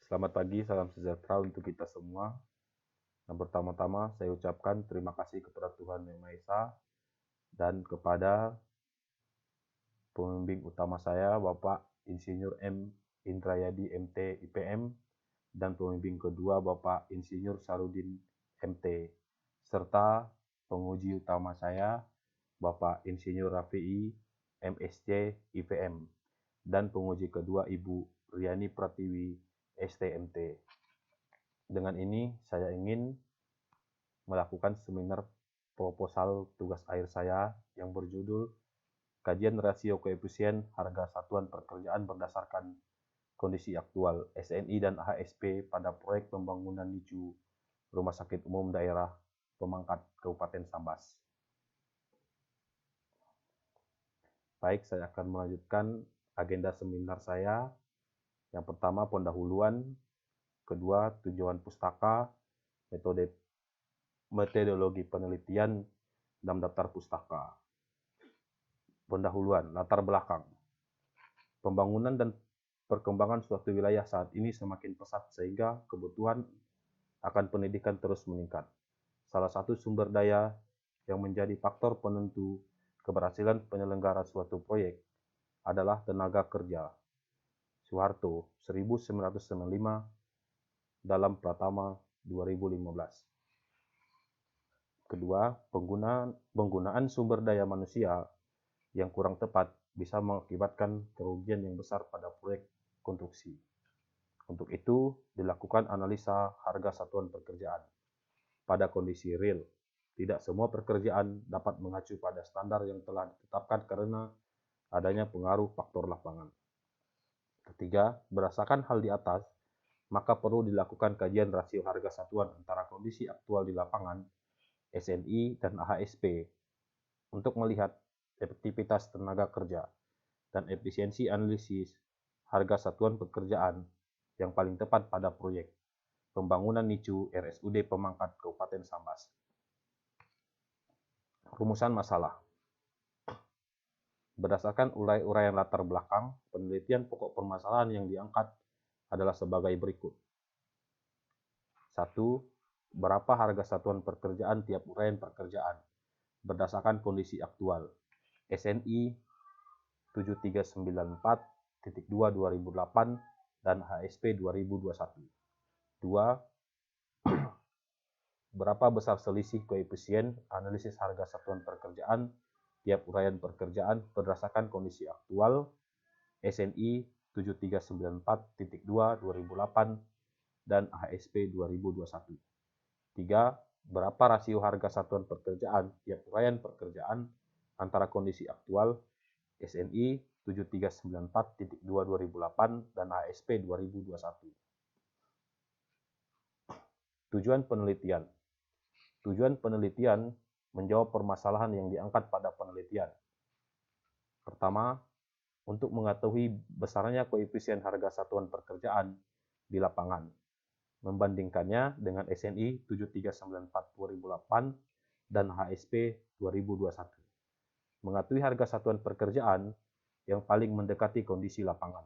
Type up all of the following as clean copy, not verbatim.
Selamat pagi, salam sejahtera untuk kita semua. Yang pertama-tama saya ucapkan terima kasih kepada Tuhan Yang Maha Esa dan kepada pembimbing utama saya, Bapak Insinyur M. Indrayadi MT IPM, dan pembimbing kedua Bapak Insinyur Sarudin MT, serta penguji utama saya, Bapak Insinyur Rafi'i MSc IPM, dan penguji kedua Ibu Riani Pratiwi STMT. Dengan ini saya ingin melakukan seminar proposal tugas akhir saya yang berjudul Kajian Rasio Koefisien Harga Satuan Pekerjaan Berdasarkan Kondisi Aktual SNI dan AHSP pada Proyek Pembangunan NICU Rumah Sakit Umum Daerah Pemangkat Kabupaten Sambas. Baik, saya akan melanjutkan agenda seminar saya. Yang pertama, pendahuluan. Kedua, tujuan pustaka, metodologi penelitian, dan daftar pustaka. Pendahuluan, latar belakang. Pembangunan dan perkembangan suatu wilayah saat ini semakin pesat sehingga kebutuhan akan pendidikan terus meningkat. Salah satu sumber daya yang menjadi faktor penentu keberhasilan penyelenggara suatu proyek adalah tenaga kerja. Soeharto, 1995, dalam Pratama 2015. Kedua, penggunaan sumber daya manusia yang kurang tepat bisa mengakibatkan kerugian yang besar pada proyek konstruksi. Untuk itu, dilakukan analisa harga satuan pekerjaan. Pada kondisi real, tidak semua pekerjaan dapat mengacu pada standar yang telah ditetapkan karena adanya pengaruh faktor lapangan. Ketiga, berdasarkan hal di atas, maka perlu dilakukan kajian rasio harga satuan antara kondisi aktual di lapangan, SNI, dan AHSP untuk melihat efektivitas tenaga kerja dan efisiensi analisis harga satuan pekerjaan yang paling tepat pada proyek pembangunan NICU RSUD Pemangkat Kabupaten Sambas. Rumusan masalah. Berdasarkan uraian latar belakang, penelitian pokok permasalahan yang diangkat adalah sebagai berikut. 1. Berapa harga satuan pekerjaan tiap uraian pekerjaan berdasarkan kondisi aktual SNI 7394.2/2008 dan HSP 2021. 2. Berapa besar selisih koefisien analisis harga satuan pekerjaan tiap uraian pekerjaan berdasarkan kondisi aktual SNI 7394.2/2008 dan AHSP 2021. 3. Berapa rasio harga satuan pekerjaan tiap uraian pekerjaan antara kondisi aktual SNI 7394.2/2008 dan AHSP 2021. Tujuan penelitian. Tujuan penelitian menjawab permasalahan yang diangkat pada penelitian. Pertama, untuk mengetahui besarnya koefisien harga satuan pekerjaan di lapangan, membandingkannya dengan SNI 7394/2008 dan HSP 2021. Mengetahui harga satuan pekerjaan yang paling mendekati kondisi lapangan.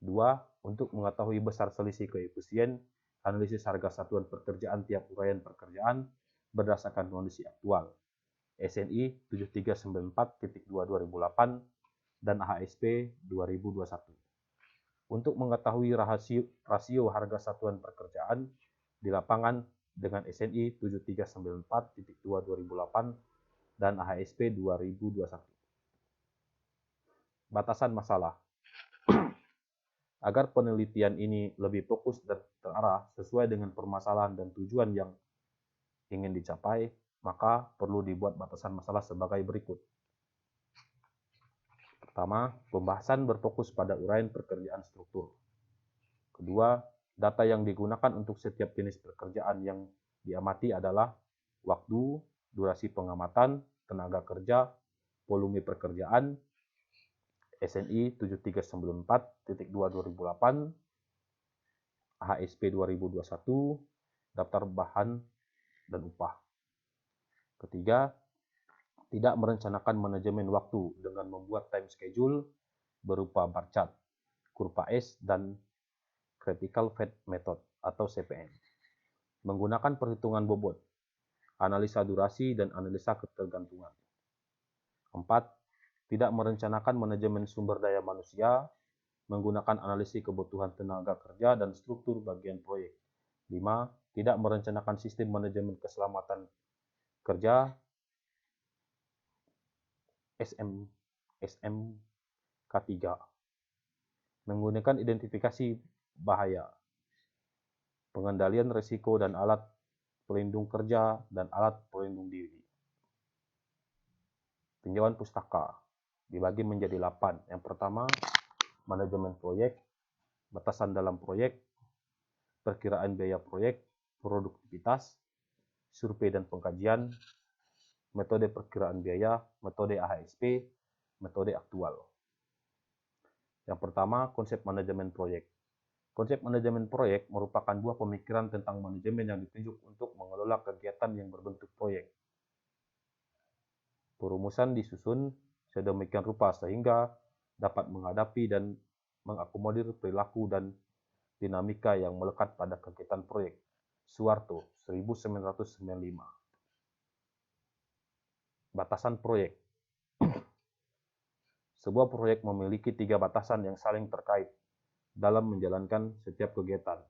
2. Untuk mengetahui besar selisih koefisien analisis harga satuan pekerjaan tiap uraian pekerjaan berdasarkan kondisi aktual SNI 7394.2/2008 dan AHSP 2021. Untuk mengetahui rasio harga satuan pekerjaan di lapangan dengan SNI 7394.2/2008 dan AHSP 2021. Batasan masalah. Agar penelitian ini lebih fokus dan terarah sesuai dengan permasalahan dan tujuan yang ingin dicapai, maka perlu dibuat batasan masalah sebagai berikut. Pertama, pembahasan berfokus pada uraian pekerjaan struktur. Kedua, data yang digunakan untuk setiap jenis pekerjaan yang diamati adalah waktu, durasi pengamatan, tenaga kerja, volume pekerjaan, SNI 7394.2/2008, HSP 2021, daftar bahan dan upah. Ketiga, tidak merencanakan manajemen waktu dengan membuat time schedule berupa bar chart, kurva S, dan Critical Fact Method atau CFM, menggunakan perhitungan bobot, analisa durasi, dan analisa ketergantungan. 4. Tidak merencanakan manajemen sumber daya manusia, menggunakan analisis kebutuhan tenaga kerja dan struktur bagian proyek. 5. Tidak merencanakan sistem manajemen keselamatan kerja, SMK3, menggunakan identifikasi bahaya, pengendalian risiko dan alat pelindung kerja dan alat pelindung diri. Tinjauan pustaka dibagi menjadi 8. Yang pertama, manajemen proyek, batasan dalam proyek, perkiraan biaya proyek, produktivitas, survei dan pengkajian, metode perkiraan biaya, metode AHSP, metode aktual. Yang pertama, konsep manajemen proyek. Konsep manajemen proyek merupakan buah pemikiran tentang manajemen yang ditunjuk untuk mengelola kegiatan yang berbentuk proyek. Perumusan disusun sedemikian rupa sehingga dapat menghadapi dan mengakomodir perilaku dan dinamika yang melekat pada kegiatan proyek. Suwarto, 1995. Batasan proyek. Sebuah proyek memiliki 3 batasan yang saling terkait dalam menjalankan setiap kegiatan.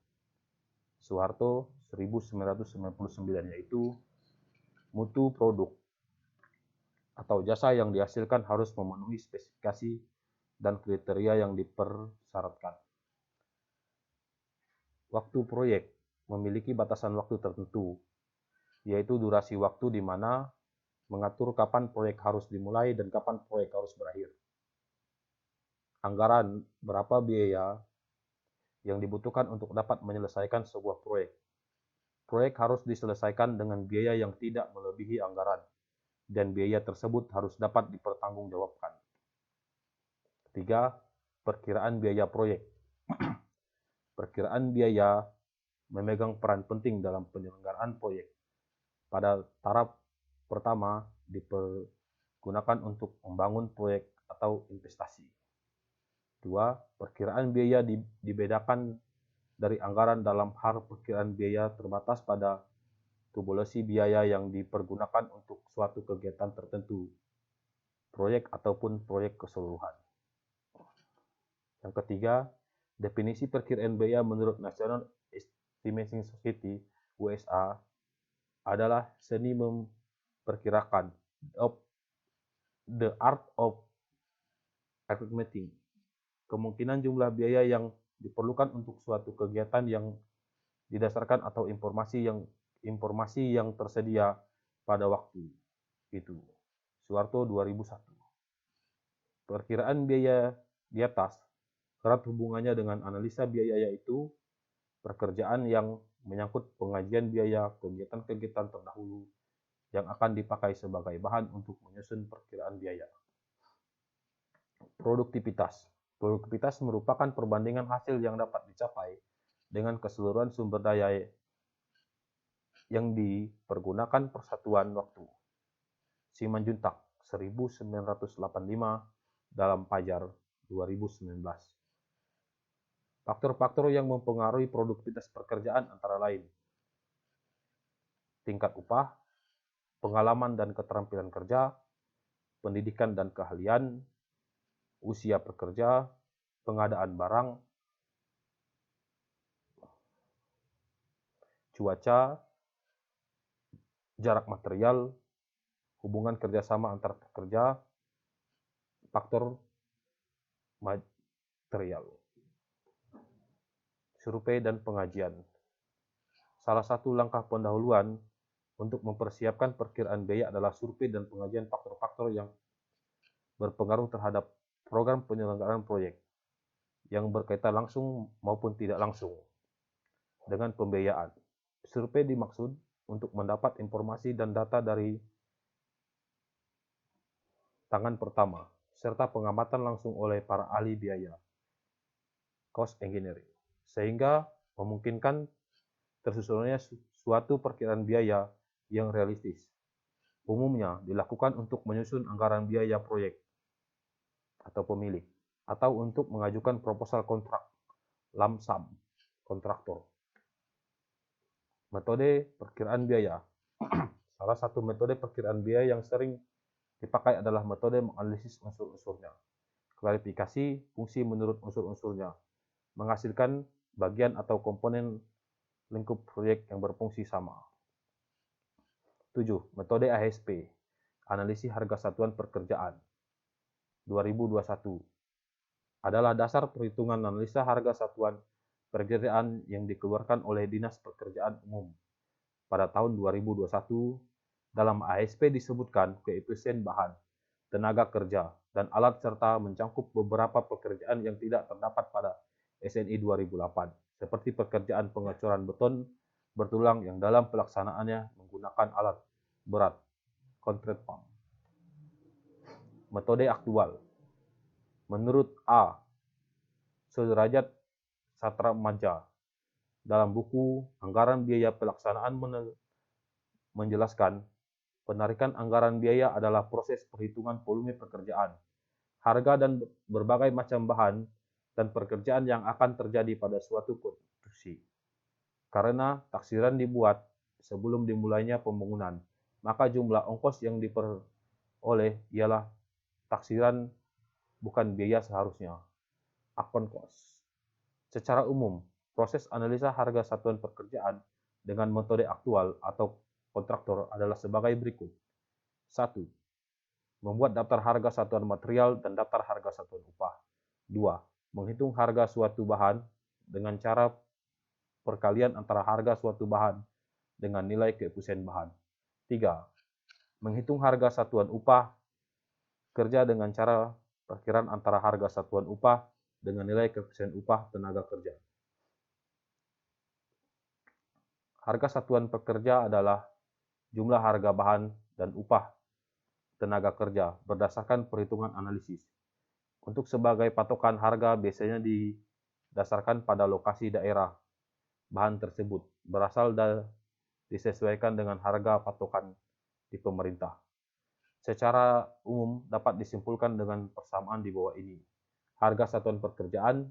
Suharto, 1999, yaitu mutu produk atau jasa yang dihasilkan harus memenuhi spesifikasi dan kriteria yang dipersyaratkan. Waktu proyek memiliki batasan waktu tertentu, yaitu durasi waktu di mana mengatur kapan proyek harus dimulai dan kapan proyek harus berakhir. Anggaran, berapa biaya yang dibutuhkan untuk dapat menyelesaikan sebuah proyek. Proyek harus diselesaikan dengan biaya yang tidak melebihi anggaran, dan biaya tersebut harus dapat dipertanggungjawabkan. 3. Perkiraan biaya proyek. Perkiraan biaya memegang peran penting dalam penyelenggaraan proyek. Pada taraf pertama dipergunakan untuk membangun proyek atau investasi. 2. Perkiraan biaya dibedakan dari anggaran dalam hal perkiraan biaya terbatas pada tabulasi biaya yang dipergunakan untuk suatu kegiatan tertentu, proyek ataupun proyek keseluruhan. Yang ketiga, definisi perkiraan biaya menurut National Estimation Society USA adalah seni memperkirakan, the art of estimating, kemungkinan jumlah biaya yang diperlukan untuk suatu kegiatan yang didasarkan atau informasi yang tersedia pada waktu itu. Suwarto, 2001. Perkiraan biaya di atas erat hubungannya dengan analisa biaya, yaitu pekerjaan yang menyangkut pengajian biaya kegiatan-kegiatan terdahulu yang akan dipakai sebagai bahan untuk menyusun perkiraan biaya. Produktivitas. Produktivitas merupakan perbandingan hasil yang dapat dicapai dengan keseluruhan sumber daya yang dipergunakan per satuan waktu. Simanjuntak, 1985, dalam Fajar, 2019. Faktor-faktor yang mempengaruhi produktivitas pekerjaan antara lain tingkat upah, pengalaman dan keterampilan kerja, pendidikan dan keahlian, usia pekerja, pengadaan barang, cuaca, jarak material, hubungan kerjasama antar pekerja, faktor material. Survei dan pengajian. Salah satu langkah pendahuluan untuk mempersiapkan perkiraan biaya adalah survei dan pengajian faktor-faktor yang berpengaruh terhadap program penyelenggaraan proyek yang berkaitan langsung maupun tidak langsung dengan pembiayaan. Survei dimaksud untuk mendapat informasi dan data dari tangan pertama, serta pengamatan langsung oleh para ahli biaya, cost engineering, sehingga memungkinkan tersusunnya suatu perkiraan biaya yang realistis. Umumnya dilakukan untuk menyusun anggaran biaya proyek atau pemilik, atau untuk mengajukan proposal kontrak lump sum kontraktor. Metode perkiraan biaya. Salah satu metode perkiraan biaya yang sering dipakai adalah metode menganalisis unsur-unsurnya. Klarifikasi fungsi menurut unsur-unsurnya, menghasilkan bagian atau komponen lingkup proyek yang berfungsi sama. 7. Metode ASP, analisis harga satuan pekerjaan. 2021 adalah dasar perhitungan analisa harga satuan pekerjaan yang dikeluarkan oleh Dinas Pekerjaan Umum. Pada tahun 2021, dalam ASP disebutkan koefisien bahan, tenaga kerja, dan alat serta mencangkup beberapa pekerjaan yang tidak terdapat pada SNI 2008, seperti pekerjaan pengecoran beton bertulang yang dalam pelaksanaannya menggunakan alat berat, concrete pump. Metode aktual. Menurut A. Sudrajat Satramaja dalam buku Anggaran Biaya Pelaksanaan menjelaskan, penarikan anggaran biaya adalah proses perhitungan volume pekerjaan, harga dan berbagai macam bahan dan pekerjaan yang akan terjadi pada suatu konstruksi. Karena taksiran dibuat sebelum dimulainya pembangunan, maka jumlah ongkos yang diperoleh ialah taksiran, bukan biaya seharusnya. Upon cost. Secara umum, proses analisa harga satuan pekerjaan dengan metode aktual atau kontraktor adalah sebagai berikut. 1. Membuat daftar harga satuan material dan daftar harga satuan upah. 2. Menghitung harga suatu bahan dengan cara perkalian antara harga suatu bahan dengan nilai koefisien bahan. 3. Menghitung harga satuan upah kerja dengan cara perkiraan antara harga satuan upah dengan nilai koefisien upah tenaga kerja. Harga satuan pekerja adalah jumlah harga bahan dan upah tenaga kerja berdasarkan perhitungan analisis. Untuk sebagai patokan harga biasanya didasarkan pada lokasi daerah bahan tersebut, berasal dan disesuaikan dengan harga patokan di pemerintah. Secara umum dapat disimpulkan dengan persamaan di bawah ini. Harga satuan pekerjaan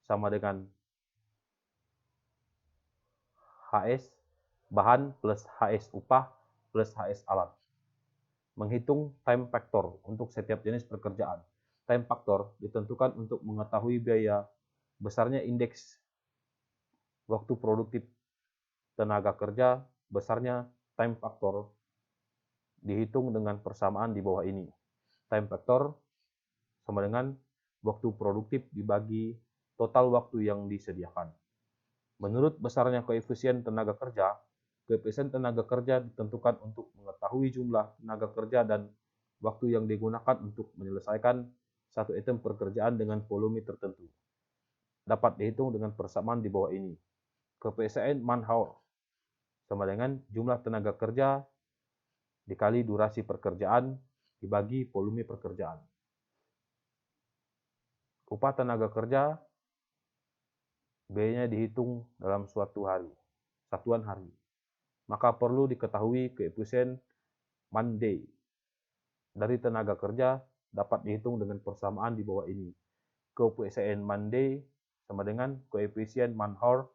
sama dengan HS bahan plus HS upah plus HS alat. Menghitung time factor untuk setiap jenis pekerjaan. Time factor ditentukan untuk mengetahui biaya besarnya indeks waktu produktif tenaga kerja, besarnya time factor dihitung dengan persamaan di bawah ini. Time factor sama dengan waktu produktif dibagi total waktu yang disediakan. Menurut besarnya koefisien tenaga kerja, koefisien tenaga kerja ditentukan untuk mengetahui jumlah tenaga kerja dan waktu yang digunakan untuk menyelesaikan satu item pekerjaan dengan volume tertentu. Dapat dihitung dengan persamaan di bawah ini. Koefisien man-hour sama dengan jumlah tenaga kerja dikali durasi pekerjaan dibagi volume pekerjaan. Upah tenaga kerja biayanya dihitung dalam suatu hari, satuan hari. Maka perlu diketahui koefisien man-day dari tenaga kerja dapat dihitung dengan persamaan di bawah ini. Koefisien man-day sama dengan koefisien man-hour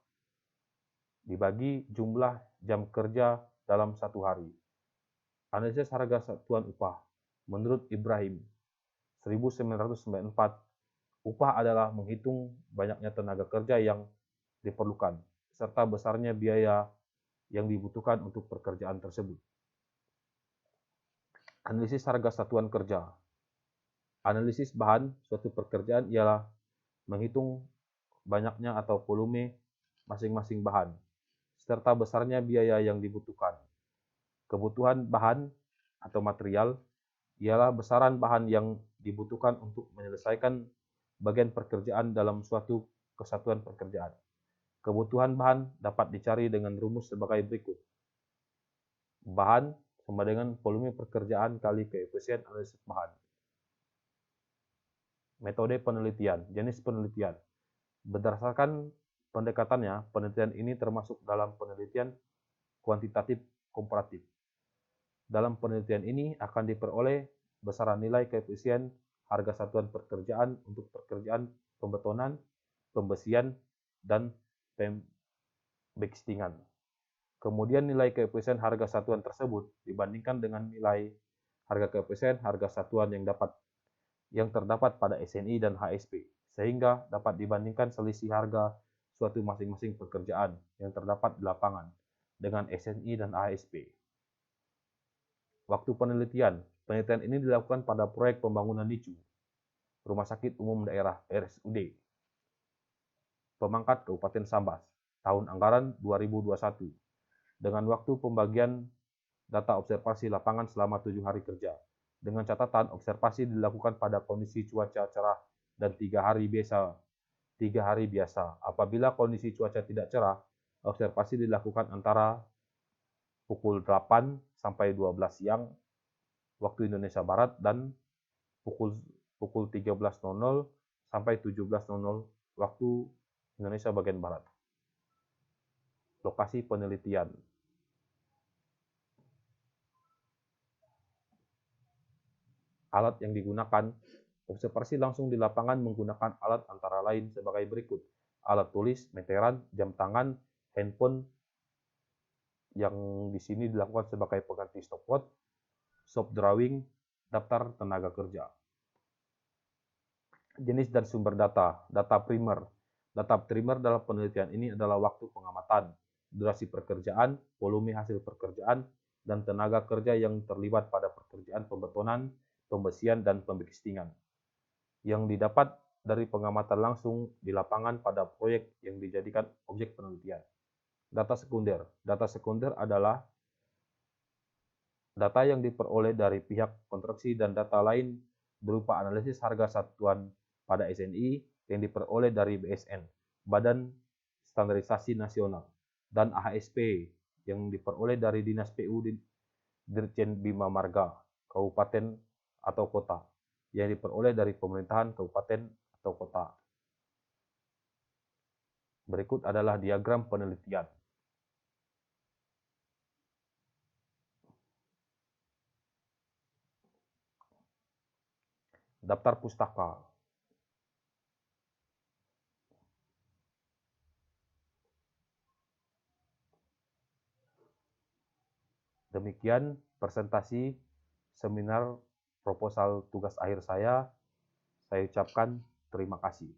dibagi jumlah jam kerja dalam satu hari. Analisis harga satuan upah. Menurut Ibrahim, 1994, upah adalah menghitung banyaknya tenaga kerja yang diperlukan, serta besarnya biaya yang dibutuhkan untuk pekerjaan tersebut. Analisis harga satuan kerja. Analisis bahan suatu pekerjaan ialah menghitung banyaknya atau volume masing-masing bahan, serta besarnya biaya yang dibutuhkan. Kebutuhan bahan atau material ialah besaran bahan yang dibutuhkan untuk menyelesaikan bagian pekerjaan dalam suatu kesatuan pekerjaan. Kebutuhan bahan dapat dicari dengan rumus sebagai berikut. Bahan sama dengan volume pekerjaan kali koefisien analisis bahan. Metode penelitian, jenis penelitian. Berdasarkan pendekatannya, penelitian ini termasuk dalam penelitian kuantitatif komparatif. Dalam penelitian ini akan diperoleh besaran nilai koefisien harga satuan pekerjaan untuk pekerjaan pembetonan, pembesian, dan pembekistingan. Kemudian nilai koefisien harga satuan tersebut dibandingkan dengan nilai harga koefisien harga satuan yang terdapat pada SNI dan HSP, sehingga dapat dibandingkan selisih harga suatu masing-masing pekerjaan yang terdapat di lapangan dengan SNI dan HSP. Waktu penelitian ini dilakukan pada proyek pembangunan NICU, Rumah Sakit Umum Daerah RSUD, Pemangkat Kabupaten Sambas, tahun anggaran 2021, dengan waktu pembagian data observasi lapangan selama 7 hari kerja, dengan catatan observasi dilakukan pada kondisi cuaca cerah dan 3 hari biasa. Apabila kondisi cuaca tidak cerah, observasi dilakukan antara pukul 8 sampai 12 siang waktu Indonesia Barat dan pukul 13.00 sampai 17.00 waktu Indonesia bagian Barat. Lokasi penelitian. Alat yang digunakan, observasi langsung di lapangan menggunakan alat antara lain sebagai berikut: alat tulis, meteran, jam tangan, handphone yang di sini dilakukan sebagai pengganti stopwatch, shop drawing, daftar tenaga kerja. Jenis dan sumber data, data primer. Data primer dalam penelitian ini adalah waktu pengamatan, durasi pekerjaan, volume hasil pekerjaan, dan tenaga kerja yang terlibat pada pekerjaan pembetonan, pembesian, dan pembekistingan, yang didapat dari pengamatan langsung di lapangan pada proyek yang dijadikan objek penelitian. Data sekunder. Data sekunder adalah data yang diperoleh dari pihak konstruksi dan data lain berupa analisis harga satuan pada SNI yang diperoleh dari BSN, Badan Standarisasi Nasional, dan AHSP yang diperoleh dari Dinas PU Dirjen Bina Marga, Kabupaten atau Kota, yang diperoleh dari pemerintahan kabupaten atau kota. Berikut adalah diagram penelitian. Daftar pustaka. Demikian presentasi seminar proposal tugas akhir saya. Saya ucapkan terima kasih.